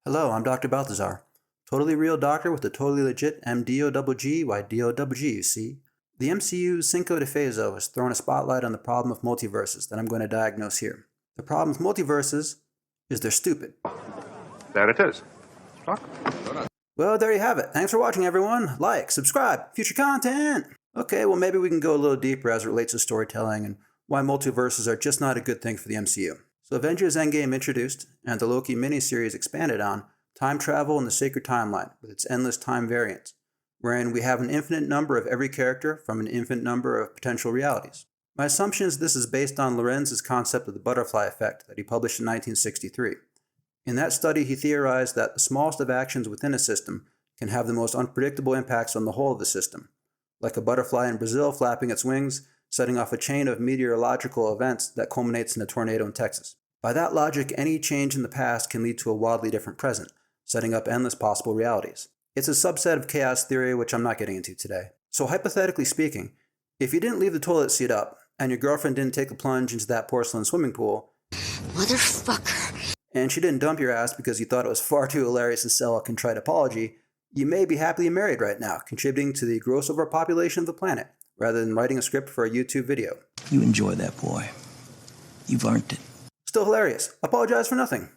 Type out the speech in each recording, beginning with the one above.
Hello, I'm Dr. Balthazar. Totally real doctor with a totally legit MDOGG, you see. The MCU's Cinco de Fezo has thrown a spotlight on the problem of multiverses that I'm going to diagnose here. The problem with multiverses is they're stupid. There it is. Talk. Well, there you have it. Thanks for watching, everyone. Like, subscribe, future content. Okay, well, maybe we can go a little deeper as it relates to storytelling and why multiverses are just not a good thing for the MCU. So Avengers Endgame introduced, and the Loki miniseries expanded on, time travel in the sacred timeline with its endless time variants, wherein we have an infinite number of every character from an infinite number of potential realities. My assumption is this is based on Lorenz's concept of the butterfly effect that he published in 1963. In that study, he theorized that the smallest of actions within a system can have the most unpredictable impacts on the whole of the system, like a butterfly in Brazil flapping its wings, setting off a chain of meteorological events that culminates in a tornado in Texas. By that logic, any change in the past can lead to a wildly different present, setting up endless possible realities. It's a subset of chaos theory, which I'm not getting into today. So hypothetically speaking, if you didn't leave the toilet seat up, and your girlfriend didn't take a plunge into that porcelain swimming pool, Motherfucker. and she didn't dump your ass because you thought it was far too hilarious to sell a contrite apology, you may be happily married right now, contributing to the gross overpopulation of the planet, rather than writing a script for a YouTube video. You enjoy that, boy. You've earned it. Still hilarious. Apologize for nothing.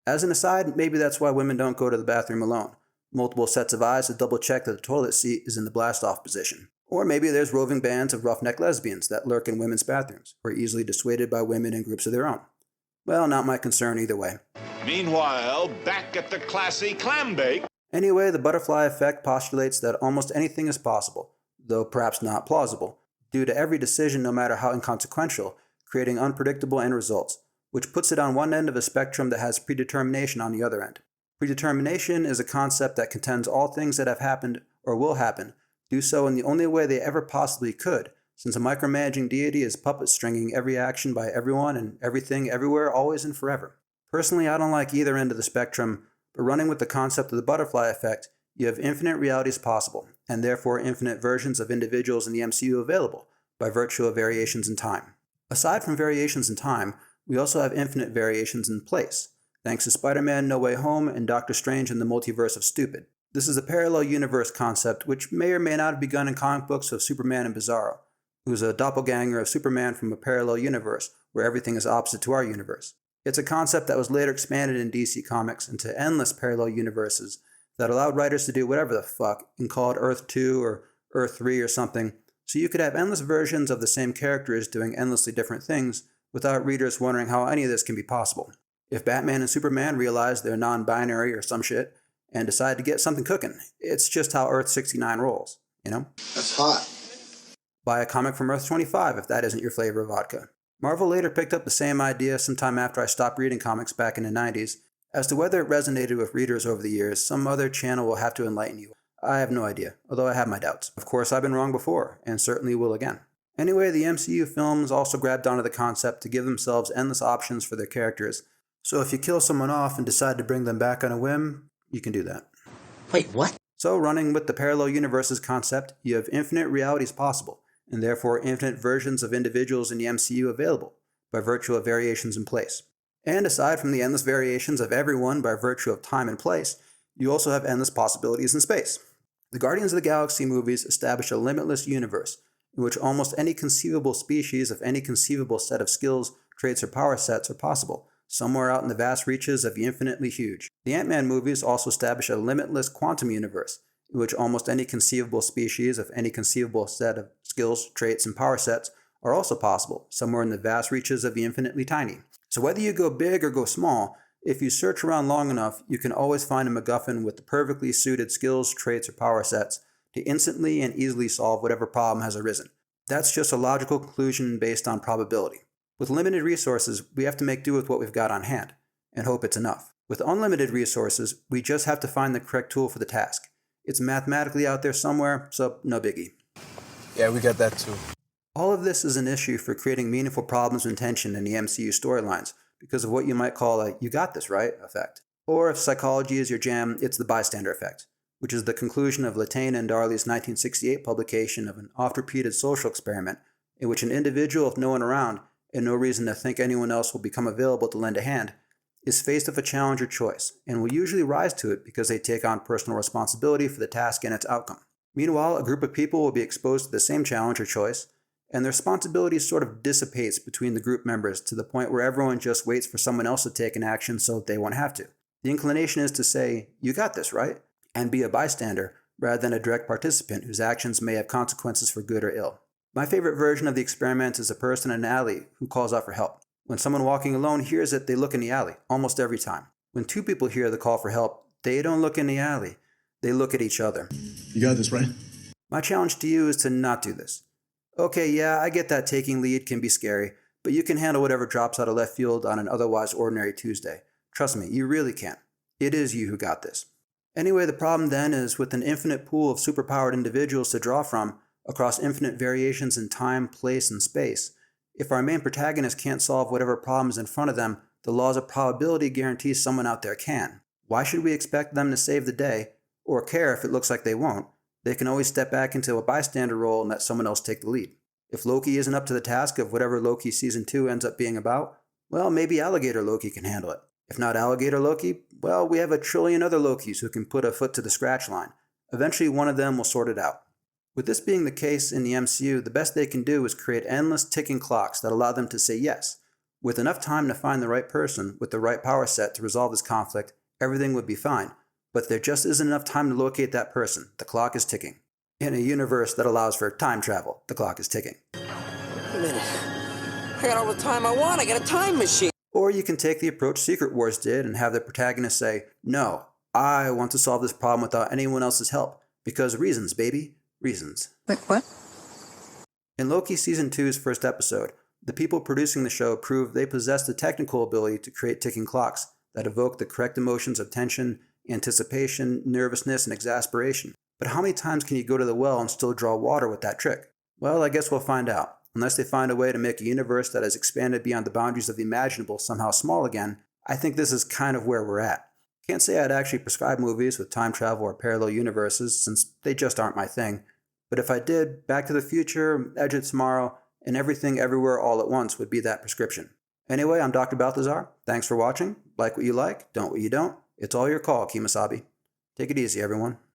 As an aside, maybe that's why women don't go to the bathroom alone. Multiple sets of eyes to double check that the toilet seat is in the blast-off position. Or maybe there's roving bands of roughneck lesbians that lurk in women's bathrooms, or are easily dissuaded by women in groups of their own. Well, not my concern either way. Meanwhile, back at the classy clam bake. Anyway, the butterfly effect postulates that almost anything is possible, though perhaps not plausible, due to every decision, no matter how inconsequential, creating unpredictable end results, which puts it on one end of a spectrum that has predetermination on the other end. Predetermination is a concept that contends all things that have happened or will happen do so in the only way they ever possibly could, since a micromanaging deity is puppet stringing every action by everyone and everything everywhere, always and forever. Personally, I don't like either end of the spectrum, but running with the concept of the butterfly effect, you have infinite realities possible, and therefore infinite versions of individuals in the MCU available, by virtue of variations in time. Aside from variations in time, we also have infinite variations in place, thanks to Spider-Man No Way Home and Doctor Strange in the Multiverse of Stupid. This is a parallel universe concept which may or may not have begun in comic books of Superman and Bizarro, who's a doppelganger of Superman from a parallel universe where everything is opposite to our universe. It's a concept that was later expanded in DC Comics into endless parallel universes that allowed writers to do whatever the fuck and call it Earth 2 or Earth 3 or something, so you could have endless versions of the same characters doing endlessly different things without readers wondering how any of this can be possible. If Batman and Superman realize they're non-binary or some shit and decide to get something cooking, it's just how Earth 69 rolls, you know? That's hot. Buy a comic from Earth 25 if that isn't your flavor of vodka. Marvel later picked up the same idea sometime after I stopped reading comics back in the 90s. As to whether it resonated with readers over the years, some other channel will have to enlighten you. I have no idea, although I have my doubts. Of course, I've been wrong before, and certainly will again. Anyway, the MCU films also grabbed onto the concept to give themselves endless options for their characters. So if you kill someone off and decide to bring them back on a whim, you can do that. Wait, what? So running with the parallel universes concept, you have infinite realities possible, and therefore infinite versions of individuals in the MCU available, by virtue of variations in place. And aside from the endless variations of everyone by virtue of time and place, you also have endless possibilities in space. The Guardians of the Galaxy movies establish a limitless universe, in which almost any conceivable species of any conceivable set of skills, traits, or power sets are possible, somewhere out in the vast reaches of the infinitely huge. The Ant-Man movies also establish a limitless quantum universe, in which almost any conceivable species of any conceivable set of skills, traits, and power sets are also possible, somewhere in the vast reaches of the infinitely tiny. So whether you go big or go small, if you search around long enough, you can always find a MacGuffin with the perfectly suited skills, traits, or power sets to instantly and easily solve whatever problem has arisen. That's just a logical conclusion based on probability. With limited resources, we have to make do with what we've got on hand, and hope it's enough. With unlimited resources, we just have to find the correct tool for the task. It's mathematically out there somewhere, so no biggie. Yeah, we got that too. All of this is an issue for creating meaningful problems and tension in the MCU storylines because of what you might call a "you got this, right?" effect. Or if psychology is your jam, it's the bystander effect, which is the conclusion of Latane and Darley's 1968 publication of an oft-repeated social experiment in which an individual with no one around and no reason to think anyone else will become available to lend a hand is faced with a challenge or choice, and will usually rise to it because they take on personal responsibility for the task and its outcome. Meanwhile, a group of people will be exposed to the same challenge or choice, and the responsibility sort of dissipates between the group members to the point where everyone just waits for someone else to take an action so they won't have to. The inclination is to say, "You got this, right?" and be a bystander rather than a direct participant whose actions may have consequences for good or ill. My favorite version of the experiment is a person in an alley who calls out for help. When someone walking alone hears it, they look in the alley, almost every time. When two people hear the call for help, they don't look in the alley. They look at each other. You got this, right? My challenge to you is to not do this. Okay, yeah, I get that taking lead can be scary, but you can handle whatever drops out of left field on an otherwise ordinary Tuesday. Trust me, you really can. It is you who got this. Anyway, the problem then is with an infinite pool of superpowered individuals to draw from across infinite variations in time, place, and space. If our main protagonist can't solve whatever problem is in front of them, the laws of probability guarantee someone out there can. Why should we expect them to save the day, or care if it looks like they won't? They can always step back into a bystander role and let someone else take the lead. If Loki isn't up to the task of whatever Loki Season 2 ends up being about, well, maybe Alligator Loki can handle it. If not Alligator Loki, well, we have a trillion other Lokis who can put a foot to the scratch line. Eventually, one of them will sort it out. With this being the case in the MCU, the best they can do is create endless ticking clocks that allow them to say yes. With enough time to find the right person with the right power set to resolve this conflict, everything would be fine. But there just isn't enough time to locate that person. The clock is ticking. In a universe that allows for time travel, the clock is ticking. Wait a minute. I got all the time I want. I got a time machine. Or you can take the approach Secret Wars did and have the protagonist say, "No, I want to solve this problem without anyone else's help. Because reasons, baby. Reasons." Wait, what? In Loki Season 2's first episode, the people producing the show proved they possessed the technical ability to create ticking clocks that evoke the correct emotions of tension, anticipation, nervousness, and exasperation. But how many times can you go to the well and still draw water with that trick? Well, I guess we'll find out. Unless they find a way to make a universe that has expanded beyond the boundaries of the imaginable somehow small again, I think this is kind of where we're at. Can't say I'd actually prescribe movies with time travel or parallel universes, since they just aren't my thing. But if I did, Back to the Future, Edge of Tomorrow, and Everything Everywhere All at Once would be that prescription. Anyway, I'm Dr. Balthazar. Thanks for watching. Like what you like, don't what you don't. It's all your call, Kemosabe. Take it easy, everyone.